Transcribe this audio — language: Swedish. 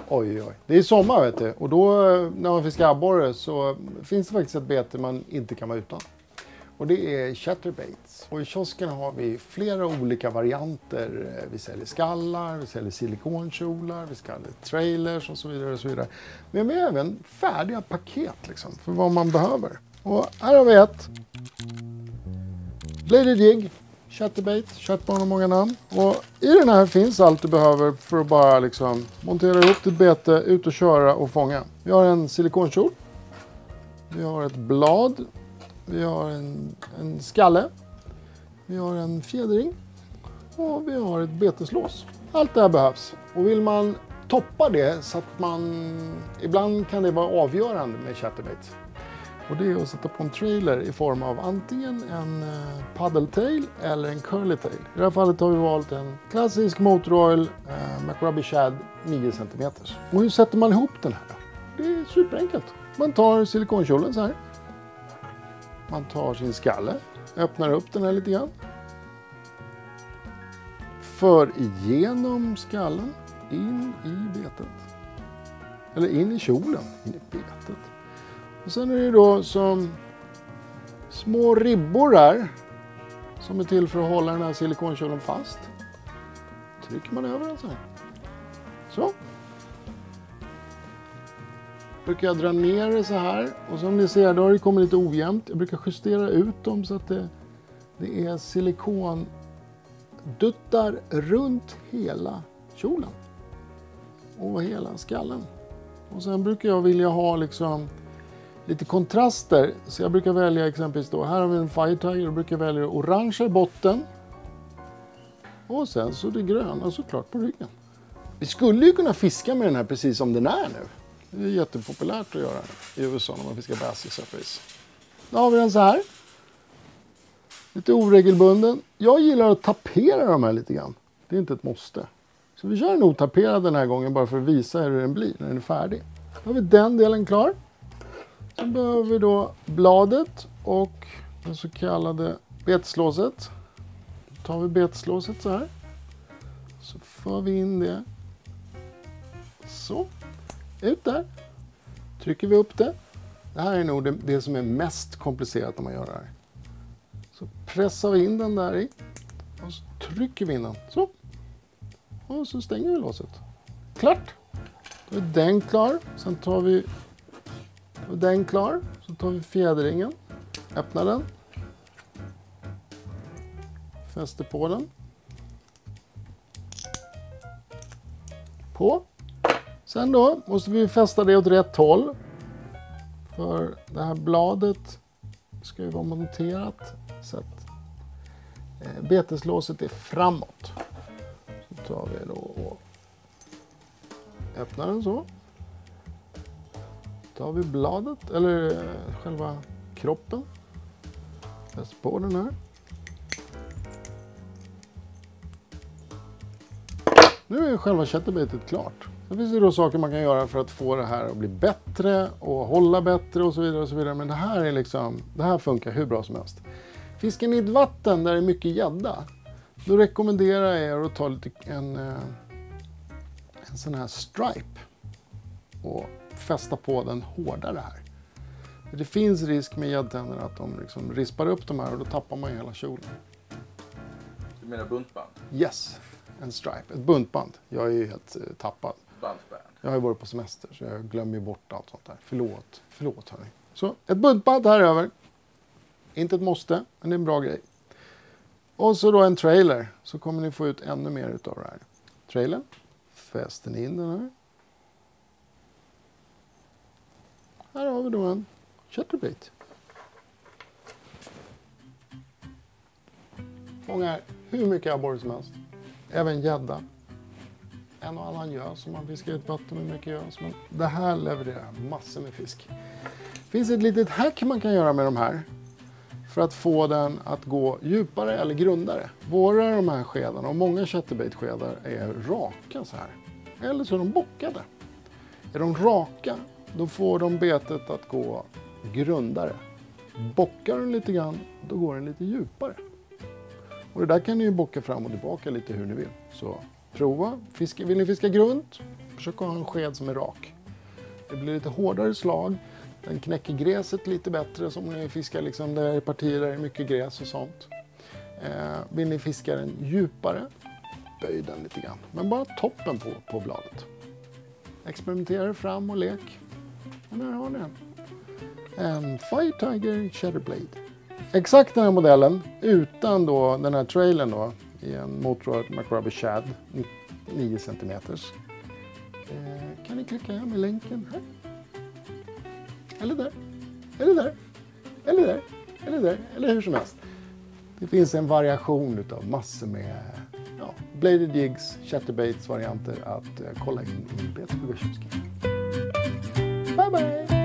Oj, oj. Det är sommar vet du. Och då när man fiskar abborre så finns det faktiskt ett bete man inte kan vara utan. Och det är chatterbaits. Och i kiosken har vi flera olika varianter. Vi säljer skallar, vi säljer silikonkjolar, vi säljer trailers och så vidare och så vidare. Men vi har även färdiga paket liksom, för vad man behöver. Och här har vi ett. Lady Jig, chatterbait, chattbarn och många namn. Och i den här finns allt du behöver för att bara liksom montera ihop ditt bete, ut och köra och fånga. Vi har en silikonkjol. Vi har ett blad. Vi har en skalle. Vi har en fjädring. Och vi har ett beteslås. Allt det här behövs. Och vill man toppa det så att man... Ibland kan det vara avgörande med chatterbaits. Och det är att sätta på en trailer i form av antingen en paddle-tail eller en curly-tail. I det här fallet har vi valt en klassisk Motoroil McRubby Shad 9 cm. Och hur sätter man ihop den här? Det är superenkelt. Man tar silikonkjolen så här. Man tar sin skalle, öppnar upp den här lite grann. För igenom skallen in i betet. Eller in i kjolen, in i betet. Och sen är det då som små ribbor här. Som är till för att hålla den här silikonkjolen fast. Trycker man över den så här. Så. Brukar jag dra ner det så här. Och som ni ser, då har det kommit lite ojämnt. Jag brukar justera ut dem så att det är silikonduttar runt hela kjolen. Och hela skallen. Och sen brukar jag vilja ha liksom lite kontraster. Så jag brukar välja exempelvis då. Här har vi en Fire Tiger. Då brukar jag välja orange i botten. Och sen så det gröna såklart på ryggen. Vi skulle ju kunna fiska med den här precis som den är nu. Det är jättepopulärt att göra i USA när man fiskar bass exempelvis. Då har vi den så här. Lite oregelbunden. Jag gillar att tapera de här lite grann. Det är inte ett måste. Så vi kör en otaperad den här gången bara för att visa hur den blir när den är färdig. Då har vi den delen klar. Sen behöver vi då bladet och det så kallade beteslåset. Då tar vi beteslåset så här. Så för vi in det. Så. Ut där. Trycker vi upp det. Det här är nog det som är mest komplicerat när man gör det här. Så pressar vi in den där i. Och så trycker vi in den. Så. Och så stänger vi låset. Klart. Då är den klar. Sen tar vi den klar. Så tar vi fjädringen. Öppnar den. Fäster på den. På. Sen då måste vi fästa det åt rätt håll. För det här bladet ska ju vara monterat så att beteslåset är framåt. Så tar vi då och öppnar den så. Tar vi bladet eller själva kroppen. Fäster på den här. Nu är själva chatterbaitet klart. Sen finns det då saker man kan göra för att få det här att bli bättre och hålla bättre och så vidare och så vidare. Men det här är liksom, det här funkar hur bra som helst. Fiskar ni i ett vatten där det är mycket gädda, då rekommenderar jag er att ta lite en sån här stripe och fästa på den hårdare här. För det finns risk med gäddtänderna att de liksom rispar upp de här och då tappar man hela kjolen. Du menar buntband? Yes, en stripe, ett buntband. Jag är ju helt tappad. Bandband. Jag har ju varit på semester så jag glömmer bort allt sånt där. Förlåt hörni. Så ett buntband här över. Inte ett måste, men det är en bra grej. Och så då en trailer. Så kommer ni få ut ännu mer utav det här. Trailern. Fäster ni in den här. Här har vi då en chatterbait. Fångar hur mycket abborre som helst. Även gädda. En och annan gös om man fiskar i ett vatten med mycket gös. Men det här levererar massor med fisk. Det finns ett litet hack man kan göra med de här. För att få den att gå djupare eller grundare. Våra de här skedarna och många chatterbait-skedar är raka så här. Eller så är de bockade. Är de raka, då får de betet att gå grundare. Bockar den lite grann, då går den lite djupare. Och det där kan ni ju bocka fram och tillbaka lite hur ni vill. Så prova. Vill ni fiska grunt? Försök att ha en sked som är rak. Det blir lite hårdare slag. Den knäcker gräset lite bättre som ni fiskar liksom, där är partier där det är mycket gräs och sånt. Vill ni fiska den djupare, böj den lite grann. Men bara toppen på bladet. Experimentera fram och lek. Och där har ni den. En Fire Tiger Shadowblade. Exakt den här modellen utan då den här trailern då i en Motorola MacRobbie Shad 9 cm. Kan ni klicka hem i länken här. Eller där. Eller där. Eller där. Eller där. Eller hur som helst. Det finns en variation utav massor med bladed jigs, chatterbaits varianter att kolla in i BTB Tjusken. Bye bye!